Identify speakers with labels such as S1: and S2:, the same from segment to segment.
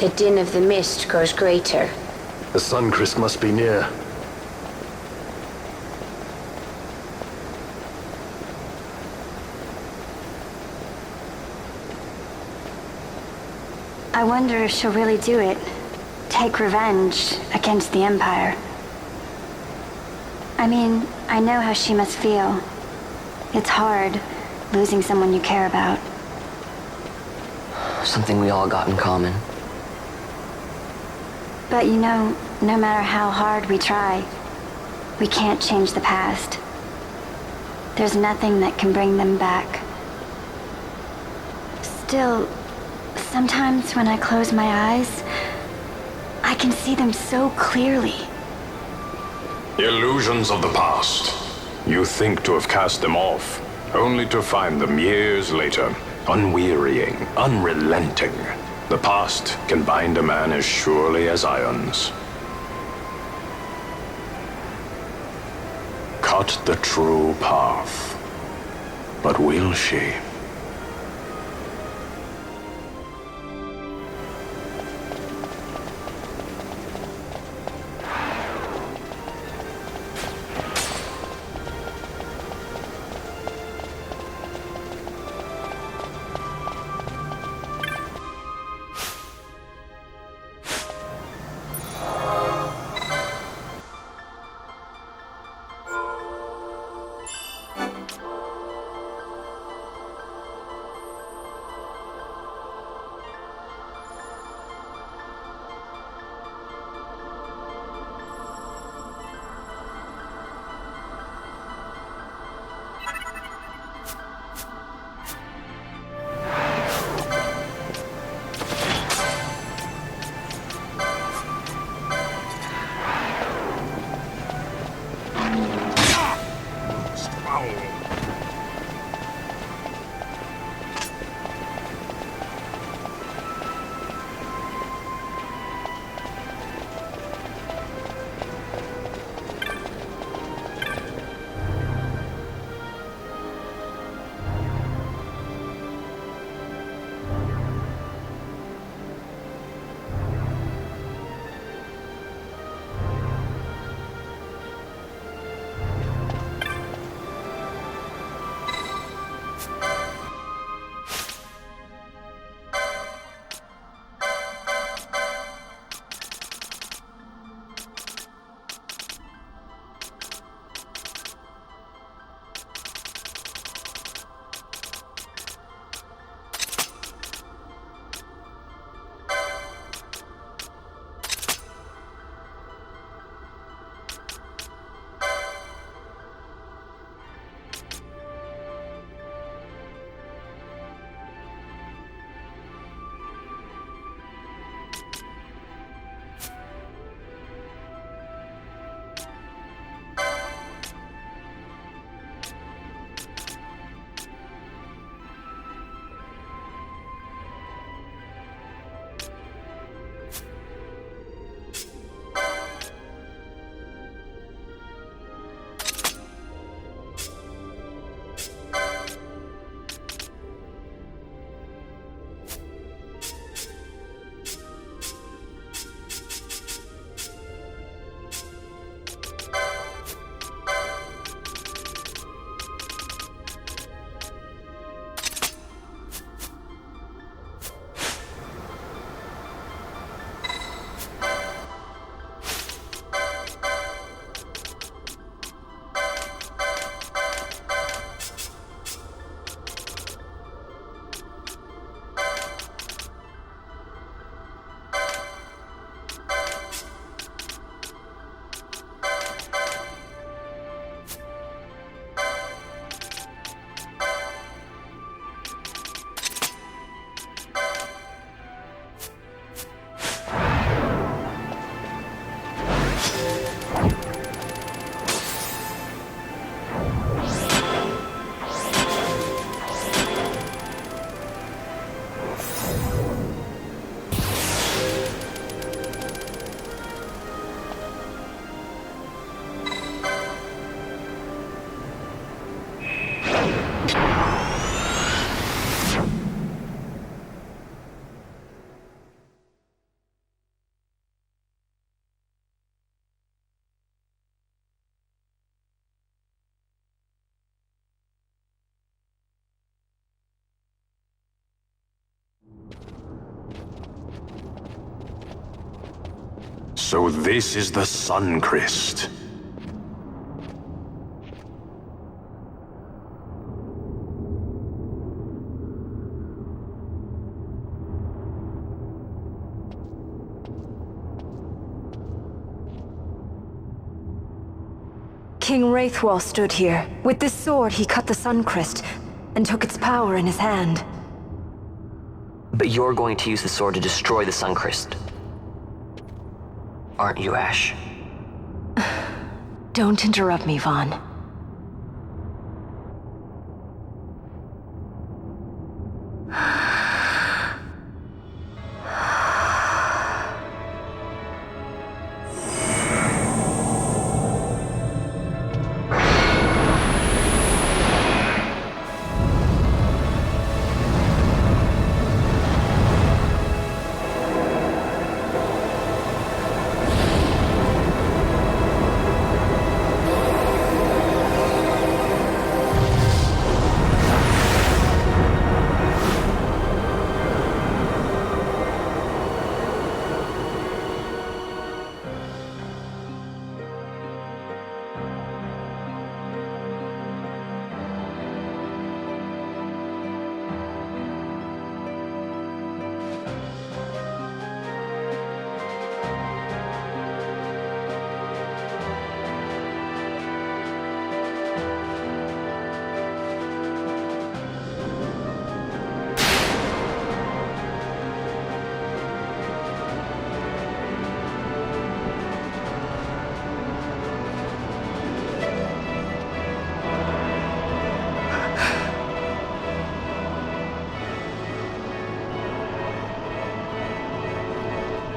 S1: The din of the mist grows greater.
S2: The Suncrist must be near.
S3: I wonder if she'll really do it. Take revenge against the Empire. I mean, I know how she must feel. It's hard, losing someone you care about.
S4: Something we all got in common.
S3: But you know, no matter how hard we try, we can't change the past. There's nothing that can bring them back. Still, sometimes when I close my eyes, I can see them so clearly.
S5: Illusions of the past. You think to have cast them off, only to find them years later, unwearying, unrelenting. The past can bind a man as surely as irons. Cut the true path. But will she? So this is the Sun Crest.
S4: King Wraithwall stood here. With this sword, he cut the Suncrest and took its power in his hand.
S6: But you're going to use the sword to destroy the Suncrest. Aren't you, Ash?
S4: Don't interrupt me, Vaughn.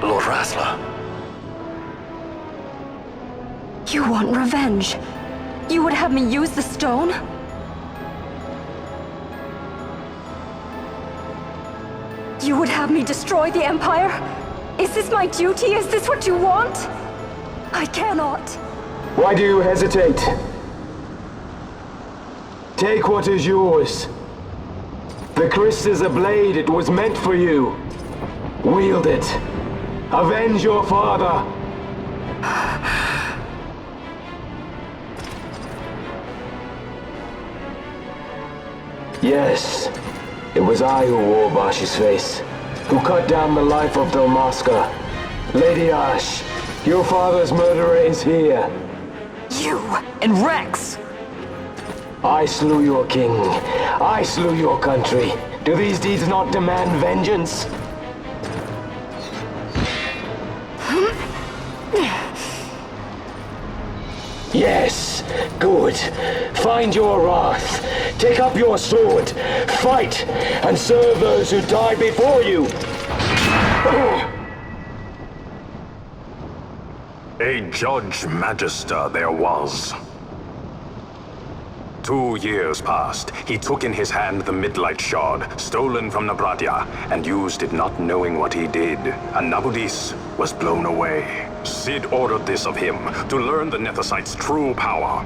S2: Lord Rattler.
S4: You want revenge? You would have me use the stone? You would have me destroy the Empire? Is this my duty? Is this what you want? I cannot.
S7: Why do you hesitate? Take what is yours. The Christ is a blade. It was meant for you. Wield it. Avenge your father. Yes, it was I who wore Bashi's face, who cut down the life of Dalmasca. Lady Ash, your father's murderer is here.
S4: You and Rex!
S7: I slew your king. I slew your country. Do these deeds not demand vengeance? Yes, good. Find your wrath. Take up your sword. Fight, and serve those who died before you.
S5: A Judge Magister there was. 2 years passed. He took in his hand the Midlight Shard, stolen from Nabratia, and used it not knowing what he did. And Nabudis was blown away. Sid ordered this of him, to learn the Nethicite's true power.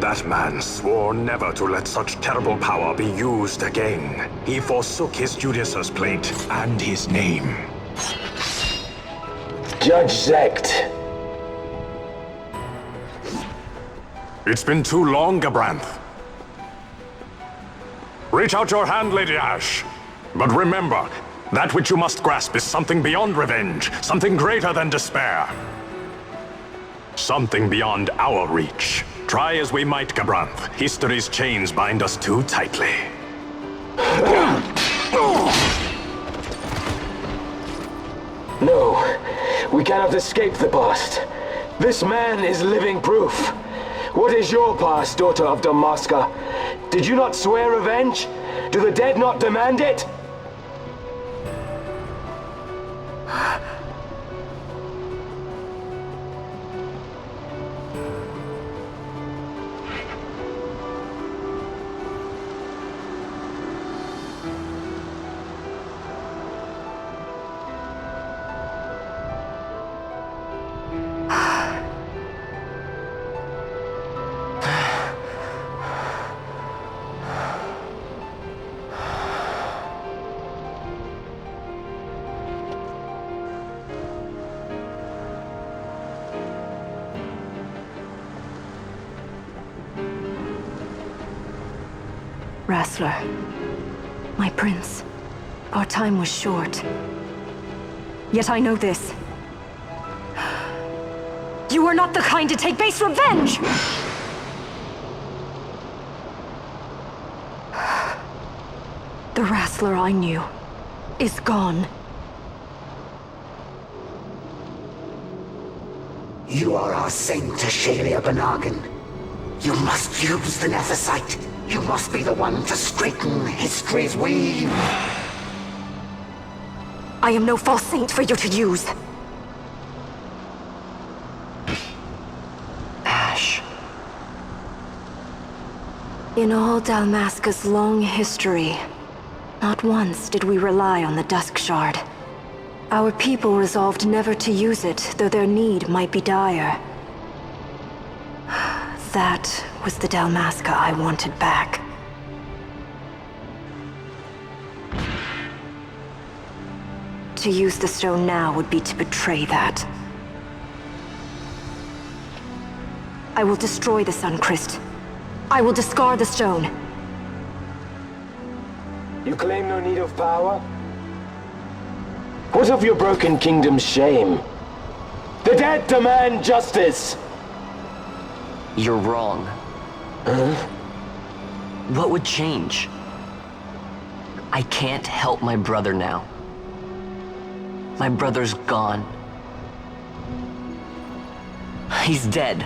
S5: That man swore never to let such terrible power be used again. He forsook his Judicer's plate and his name.
S7: Judge Zect.
S5: It's been too long, Gabranth. Reach out your hand, Lady Ash. But remember, that which you must grasp is something beyond revenge, something greater than despair. Something beyond our reach. Try as we might, Gabranth, history's chains bind us too tightly.
S7: No, we cannot escape the past. This man is living proof. What is your past, daughter of Dalmasca? Did you not swear revenge? Do the dead not demand it?
S4: Wrestler. My prince. Our time was short. Yet I know this. You are not the kind to take base revenge! The Wrestler I knew is gone.
S8: You are our saint, Ashalia Benagan. You must use the Nephesite. You must be the one to straighten history's weave.
S4: I am no false saint for you to use.
S6: Ash.
S4: In all Dalmasca's long history, not once did we rely on the Dusk Shard. Our people resolved never to use it, though their need might be dire. That was the Dalmasca I wanted back. To use the stone now would be to betray that. I will destroy the Sun Christ. I will discard the stone.
S7: You claim no need of power? What of your broken kingdom's shame? The dead demand justice!
S6: You're wrong.
S7: Huh?
S6: What would change? I can't help my brother now. My brother's gone. He's dead.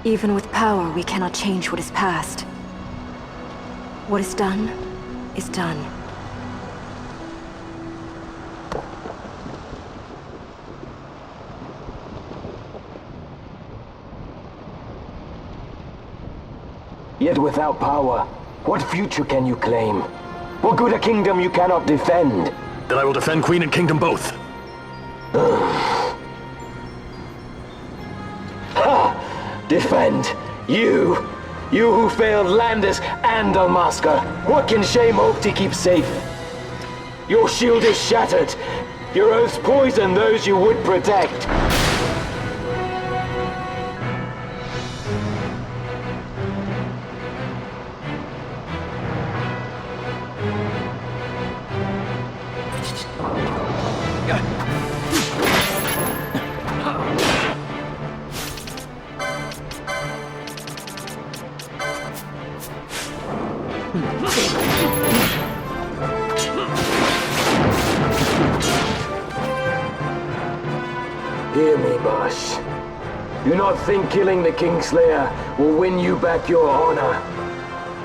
S4: Even with power, we cannot change what is past. What is done, is done.
S7: Yet without power, what future can you claim? What good a kingdom you cannot defend?
S2: Then I will defend Queen and Kingdom both.
S7: Ha! Defend? You? You who failed Landis and Dalmasca. What can shame hope to keep safe? Your shield is shattered. Your oaths poison those you would protect. Hear me, Bosh. Do not think killing the Kingslayer will win you back your honor.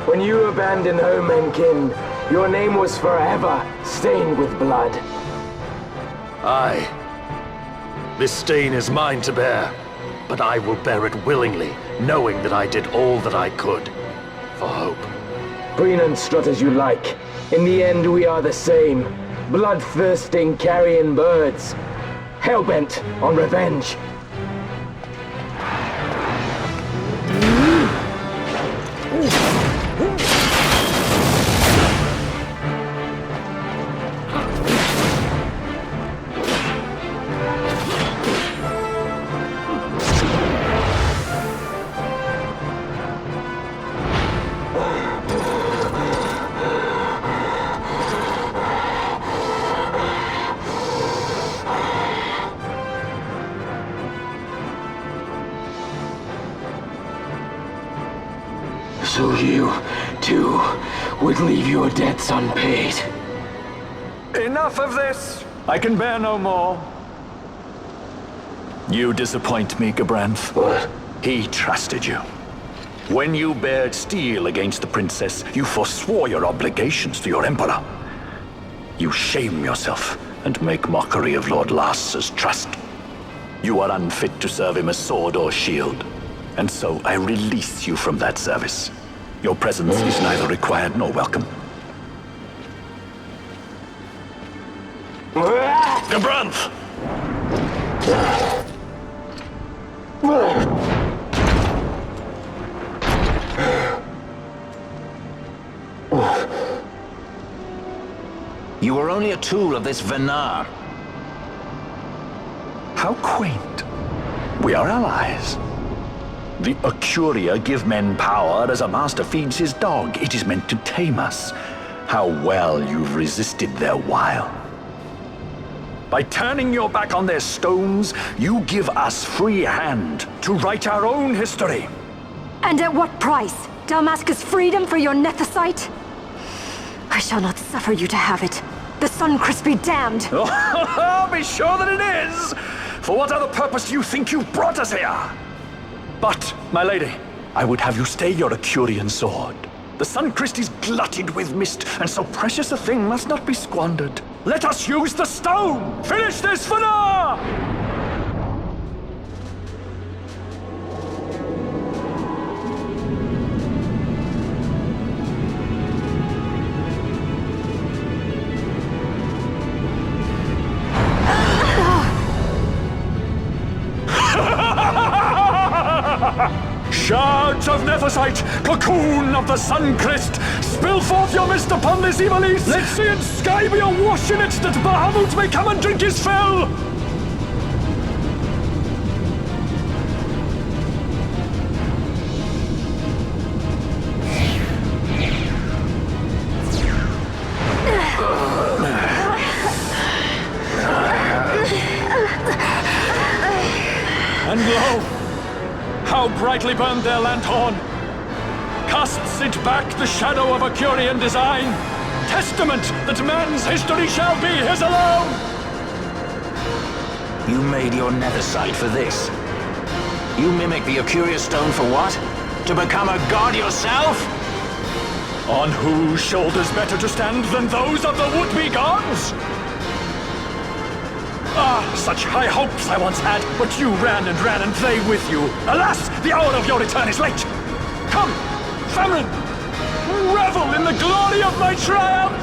S7: When you abandoned home and kin, your name was forever stained with blood.
S2: Aye. This stain is mine to bear, but I will bear it willingly, knowing that I did all that I could for hope.
S7: Preen and strut as you like. In the end, we are the same. Bloodthirsting carrion birds. Hellbent on revenge. So you, too, would leave your debts unpaid.
S9: Enough of this! I can bear no more. You disappoint me, Gabranth.
S7: What?
S9: He trusted you. When you bared steel against the princess, you forswore your obligations to your emperor. You shame yourself and make mockery of Lord Lars's trust. You are unfit to serve him as sword or shield, and so I release you from that service. Your presence is neither required nor welcome.
S2: Gabranth!
S9: You were only a tool of this Venar. How quaint. We are allies. The Acuria give men power as a master feeds his dog. It is meant to tame us. How well you've resisted their wile. By turning your back on their stones, you give us free hand to write our own history.
S4: And at what price? Dalmasca's freedom for your nethicite? I shall not suffer you to have it. The Sunchrist be damned!
S9: Be sure that it is! For what other purpose do you think you brought us here? But, my lady, I would have you stay your Acurian sword. The Sunchrist is glutted with mist, and so precious a thing must not be squandered. Let us use the stone! Finish this for now! Shards of Nethicite, cocoon of the Sunchrist, spill forth your mist upon this evil east! Let sea and sky be awash in it, that Bahamut may come and drink his fill! And lo! How brightly burned their lanthorn! Casts it back the shadow of Acurian design, testament that man's history shall be his alone!
S10: You made your nethicite for this? You mimic the Acuria stone for what? To become a god yourself?
S9: On whose shoulders better to stand than those of the would-be gods? Ah, such high hopes I once had, but you ran and they with you. Alas, the hour of your return is late. Come, Famfrit, revel in the glory of my triumph!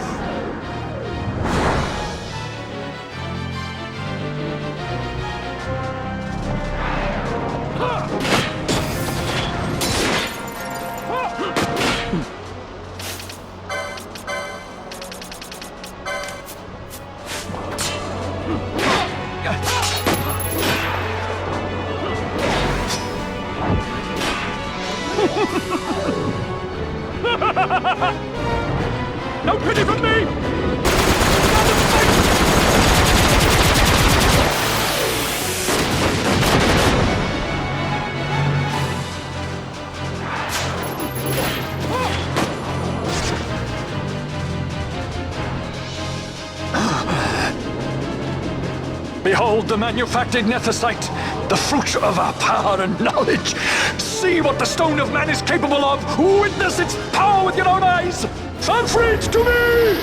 S9: No pity from me! Behold the manufactured nethicite, the fruit of our power and knowledge. See what the stone of man is capable of. Witness its power with your own eyes. Famfrit, to me!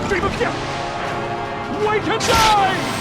S9: you dream of death! Wait and die!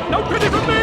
S9: No pity from me!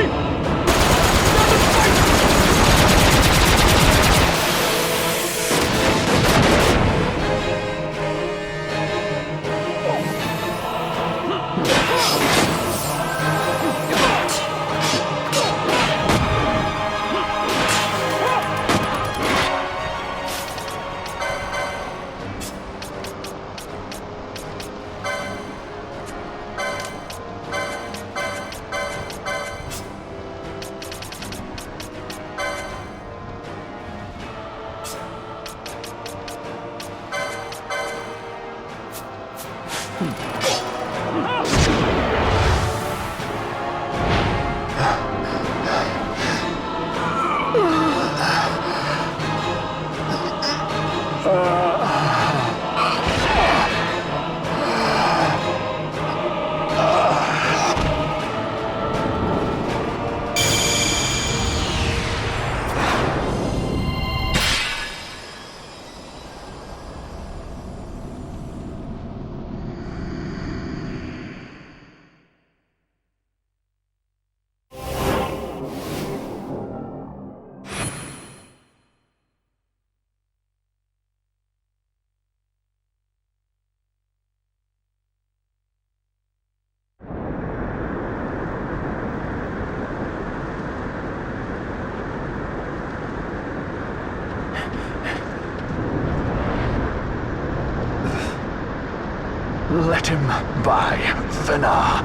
S9: Let him by, Fenar.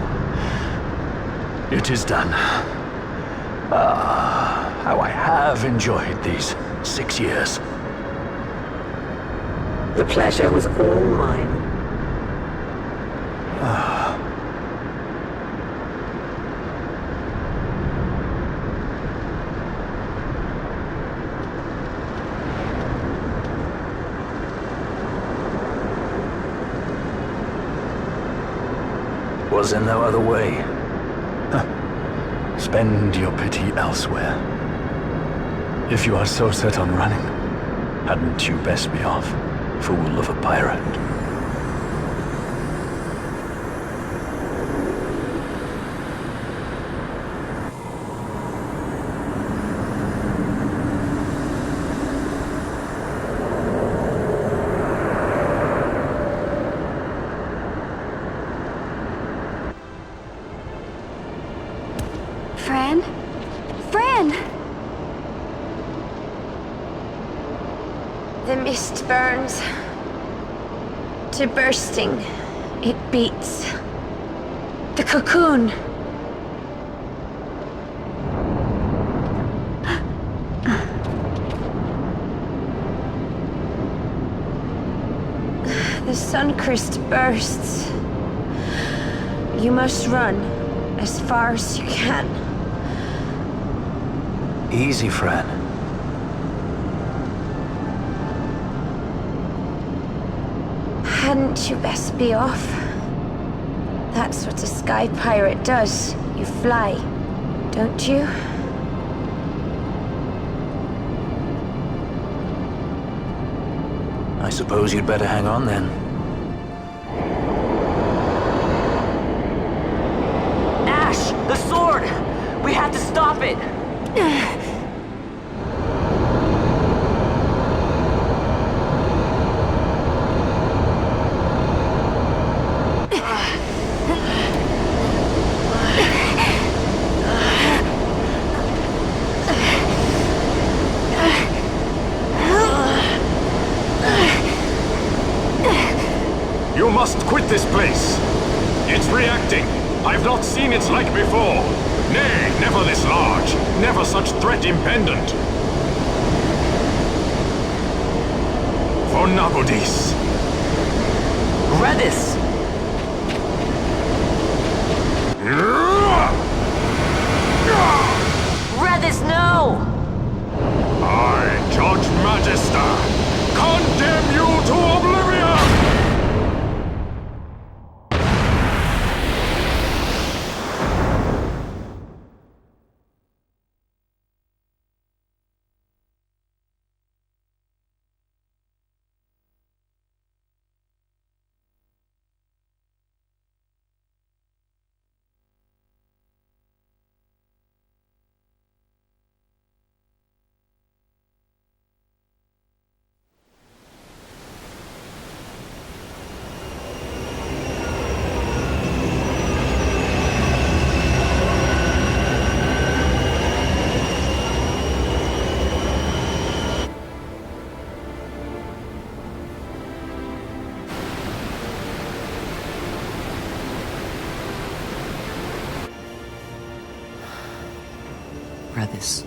S9: It is done. Ah, how I have enjoyed these 6 years.
S8: The pleasure was all mine.
S9: Was there no other way? Spend your pity elsewhere. If you are so set on running, hadn't you best be off, fool of a pirate?
S1: The mist burns to bursting It beats. The cocoon. The Suncrest bursts. You must run as far as you can.
S10: Easy, Fran.
S1: Hadn't you best be off? That's what a sky pirate does. You fly, don't you?
S10: I suppose you'd better hang on then.
S6: Ash! The sword! We have to stop it!
S5: You must quit this place. It's reacting. I've not seen its like before. Nay, never this large. Never such threat impendent. For Nabudis.
S6: Redis! Redis, no!
S5: I, Judge Magister, condemn you to oblivion!
S6: Redis.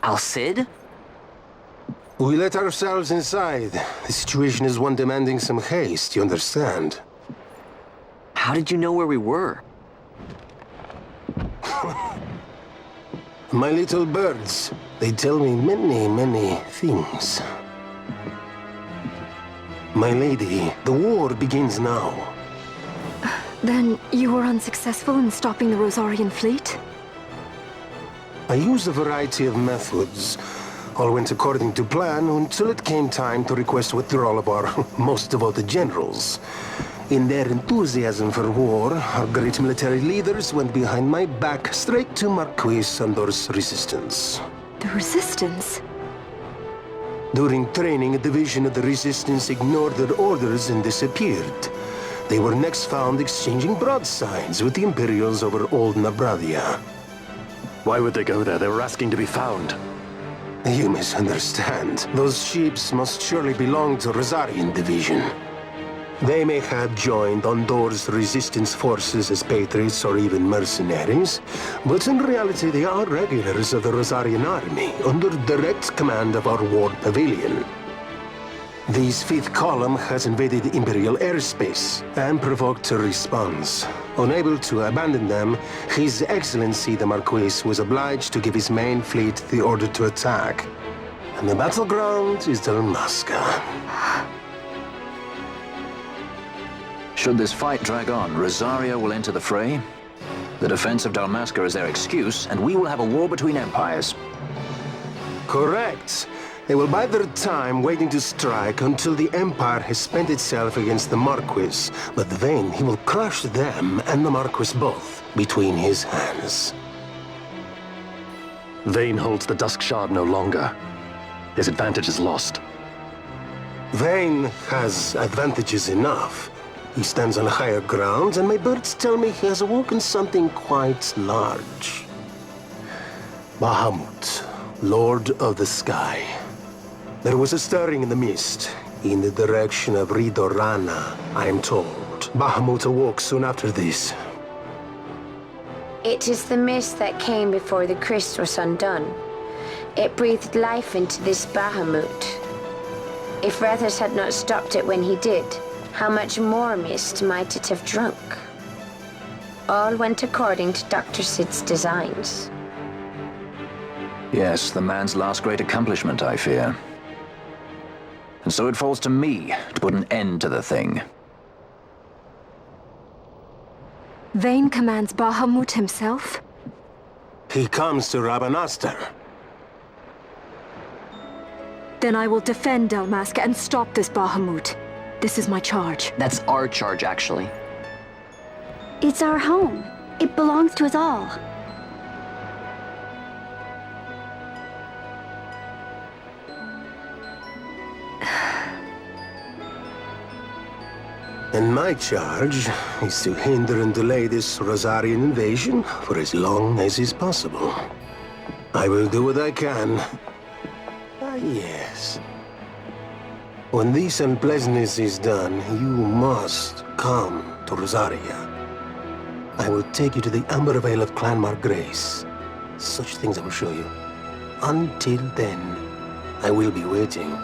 S6: Al-Cid?
S11: We let ourselves inside. The situation is one demanding some haste, you understand?
S6: How did you know where we were?
S11: My little birds, they tell me many, many things. My lady, the war begins now.
S4: Then you were unsuccessful in stopping the Rosarian fleet?
S11: I used a variety of methods. All went according to plan until it came time to request withdrawal of our most devoted generals. In their enthusiasm for war, our great military leaders went behind my back straight to Marquis Sandor's resistance.
S4: The Resistance?
S11: During training, a division of the Resistance ignored their orders and disappeared. They were next found exchanging broadsides with the Imperials over Old Nabradia.
S2: Why would they go there? They were asking to be found.
S11: You misunderstand. Those ships must surely belong to Rosarian division. They may have joined Ondor's resistance forces as patriots or even mercenaries, but in reality they are regulars of the Rosarian army, under direct command of our war pavilion. This fifth column has invaded Imperial airspace and provoked a response. Unable to abandon them, His Excellency the Marquis was obliged to give his main fleet the order to attack. And the battleground is Dalmasca.
S10: Should this fight drag on, Rosaria will enter the fray. The defense of Dalmasca is their excuse, and we will have a war between empires.
S11: Correct. They will bide their time waiting to strike until the Empire has spent itself against the Marquis. But then he will crush them and the Marquis both between his hands.
S2: Vayne holds the Dusk Shard no longer. His advantage is lost.
S11: Vayne has advantages enough. He stands on higher ground, and my birds tell me he has awoken something quite large. Bahamut, Lord of the Sky. There was a stirring in the mist, in the direction of Ridorana, I am told. Bahamut awoke soon after this.
S1: It is the mist that came before the Christ was undone. It breathed life into this Bahamut. If Rethus had not stopped it when he did, how much more mist might it have drunk? All went according to Dr. Sid's designs.
S10: Yes, the man's last great accomplishment, I fear. And so it falls to me to put an end to the thing.
S4: Vayne commands Bahamut himself?
S11: He comes to Rabanastar.
S4: Then I will defend Dalmasca and stop this Bahamut. This is my charge.
S6: That's our charge, actually.
S3: It's our home. It belongs to us all.
S11: And my charge is to hinder and delay this Rosarian invasion for as long as is possible. I will do what I can. Ah, yes. When this unpleasantness is done, you must come to Rosaria. I will take you to the Amber Vale of Clan Margrace. Such things I will show you. Until then, I will be waiting